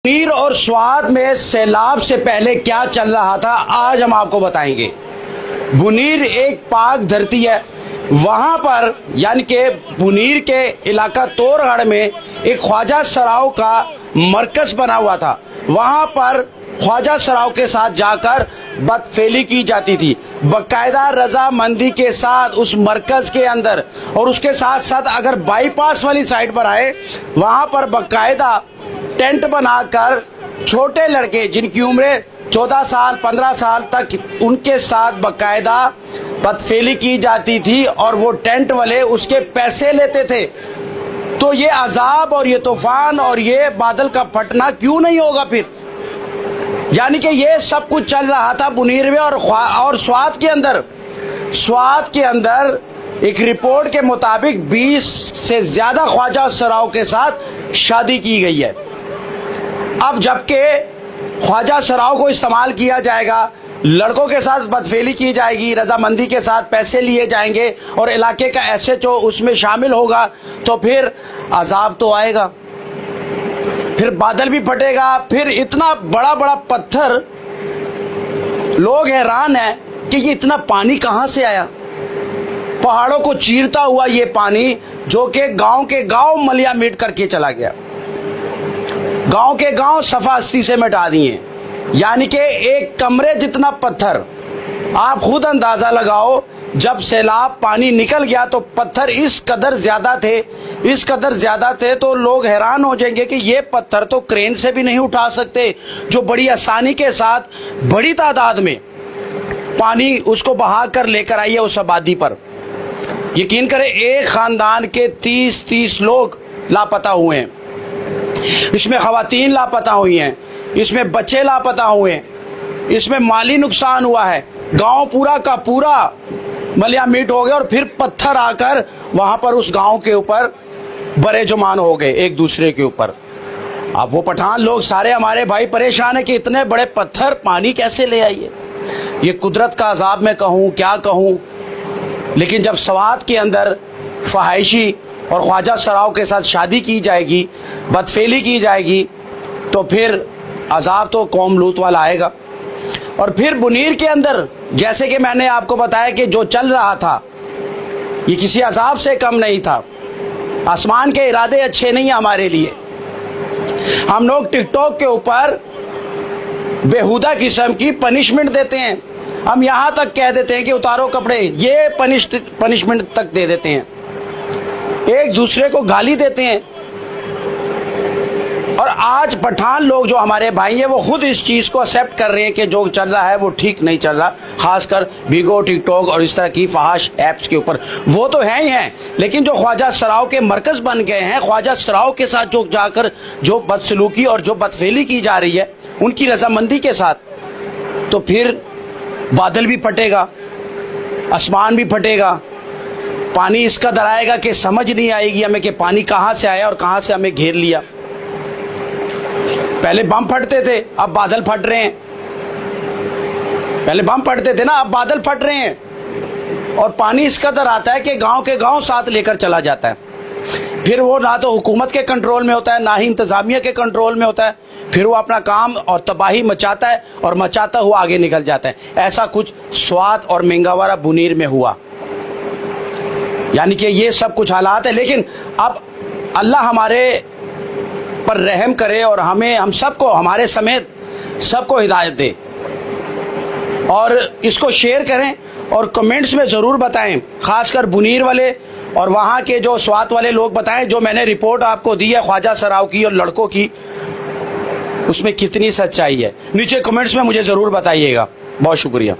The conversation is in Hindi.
बुनीर और स्वात में सैलाब से पहले क्या चल रहा था आज हम आपको बताएंगे। बुनीर एक पाक धरती है, वहां पर यानी कि बुनीर के इलाका तोरगढ़ में एक ख्वाजा सराव का मरकज बना हुआ था। वहां पर ख्वाजा सराव के साथ जाकर बदफेली की जाती थी, बाकायदा रजामंदी के साथ उस मरकज के अंदर। और उसके साथ साथ अगर बाईपास वाली साइड पर आए, वहां पर बाकायदा टेंट बनाकर छोटे लड़के जिनकी उम्र 14 साल 15 साल तक, उनके साथ बाकायदा बदफेली की जाती थी और वो टेंट वाले उसके पैसे लेते थे। तो ये अजाब और ये तूफान और ये बादल का फटना क्यों नहीं होगा फिर? यानी कि ये सब कुछ चल रहा था बुनीर में और स्वात के अंदर। स्वात के अंदर एक रिपोर्ट के मुताबिक 20 से ज्यादा ख्वाजा सराव के साथ शादी की गई है। अब जबकि ख्वाजा सराव को इस्तेमाल किया जाएगा, लड़कों के साथ बदफेली की जाएगी, रजामंदी के साथ पैसे लिए जाएंगे और इलाके का SHO उसमें शामिल होगा, तो फिर अजाब तो आएगा, फिर बादल भी फटेगा, फिर इतना बड़ा बड़ा पत्थर। लोग हैरान हैं कि ये इतना पानी कहां से आया। पहाड़ों को चीरता हुआ ये पानी जो कि गांव के गांव मलिया मीट करके चला गया, गांव के गांव सफास्ती से मिटा दिए। यानी कि एक कमरे जितना पत्थर। आप खुद अंदाजा लगाओ, जब सैलाब पानी निकल गया तो पत्थर इस कदर ज्यादा थे तो लोग हैरान हो जाएंगे कि ये पत्थर तो क्रेन से भी नहीं उठा सकते, जो बड़ी आसानी के साथ बड़ी तादाद में पानी उसको बहा कर लेकर आई है उस आबादी पर। यकीन करें, एक खानदान के 30 लोग लापता हुए हैं। इसमें खवातीन लापता हुई हैं, इसमें बच्चे लापता हुए हैं, इसमें माली नुकसान हुआ है। गांव पूरा का पूरा मलिया मीट हो गया और फिर पत्थर आकर वहां पर उस गांव के ऊपर बड़े जुमान हो गए एक दूसरे के ऊपर। अब वो पठान लोग सारे हमारे भाई परेशान है कि इतने बड़े पत्थर पानी कैसे ले आइए। ये कुदरत का अजाब मैं कहूँ क्या कहूँ। लेकिन जब स्वात के अंदर फहाइशी और ख्वाजा सराव के साथ शादी की जाएगी, बदफेली की जाएगी, तो फिर अजाब तो कौम लूत वाला आएगा। और फिर बुनीर के अंदर जैसे कि मैंने आपको बताया कि जो चल रहा था ये किसी अजाब से कम नहीं था। आसमान के इरादे अच्छे नहीं है हमारे लिए। हम लोग टिकटॉक के ऊपर बेहुदा किस्म की पनिशमेंट देते हैं। हम यहां तक कह देते हैं कि उतारो कपड़े, ये पनिशमेंट तक दे देते हैं, एक दूसरे को गाली देते हैं। और आज पठान लोग जो हमारे भाई हैं वो खुद इस चीज को एक्सेप्ट कर रहे हैं कि जो चल रहा है वो ठीक नहीं चल रहा, खासकर बिगो, टिकटॉक और इस तरह की फहाश ऐप्स के ऊपर। वो तो हैं ही हैं, लेकिन जो ख्वाजा सराव के मरकज बन गए हैं, ख्वाजा सराव के साथ जो जाकर जो बदसलूकी और जो बदफेली की जा रही है उनकी रजामंदी के साथ, तो फिर बादल भी फटेगा, आसमान भी फटेगा, पानी इस कदर आएगा कि समझ नहीं आएगी हमें कि पानी कहां से आया और कहां से हमें घेर लिया। पहले बम फटते थे, अब बादल फट रहे हैं। पहले बम फटते थे ना, अब बादल फट रहे हैं। और पानी इस कदर आता है कि गांव के गांव साथ लेकर चला जाता है। फिर वो ना तो हुकूमत के कंट्रोल में होता है, ना ही इंतजामिया के कंट्रोल में होता है। फिर वो अपना काम और तबाही मचाता है और मचाता हुआ आगे निकल जाता है। ऐसा कुछ स्वात और मेंगावारा बुनीर में हुआ। यानी कि ये सब कुछ हालात है। लेकिन अब अल्लाह हमारे पर रहम करे और हम सबको, हमारे समेत सबको हिदायत दे। और इसको शेयर करें और कमेंट्स में जरूर बताएं, खासकर बुनीर वाले और वहां के जो स्वात वाले लोग बताएं, जो मैंने रिपोर्ट आपको दी है ख्वाजा सराव की और लड़कों की, उसमें कितनी सच्चाई है। नीचे कमेंट्स में मुझे जरूर बताइएगा। बहुत शुक्रिया।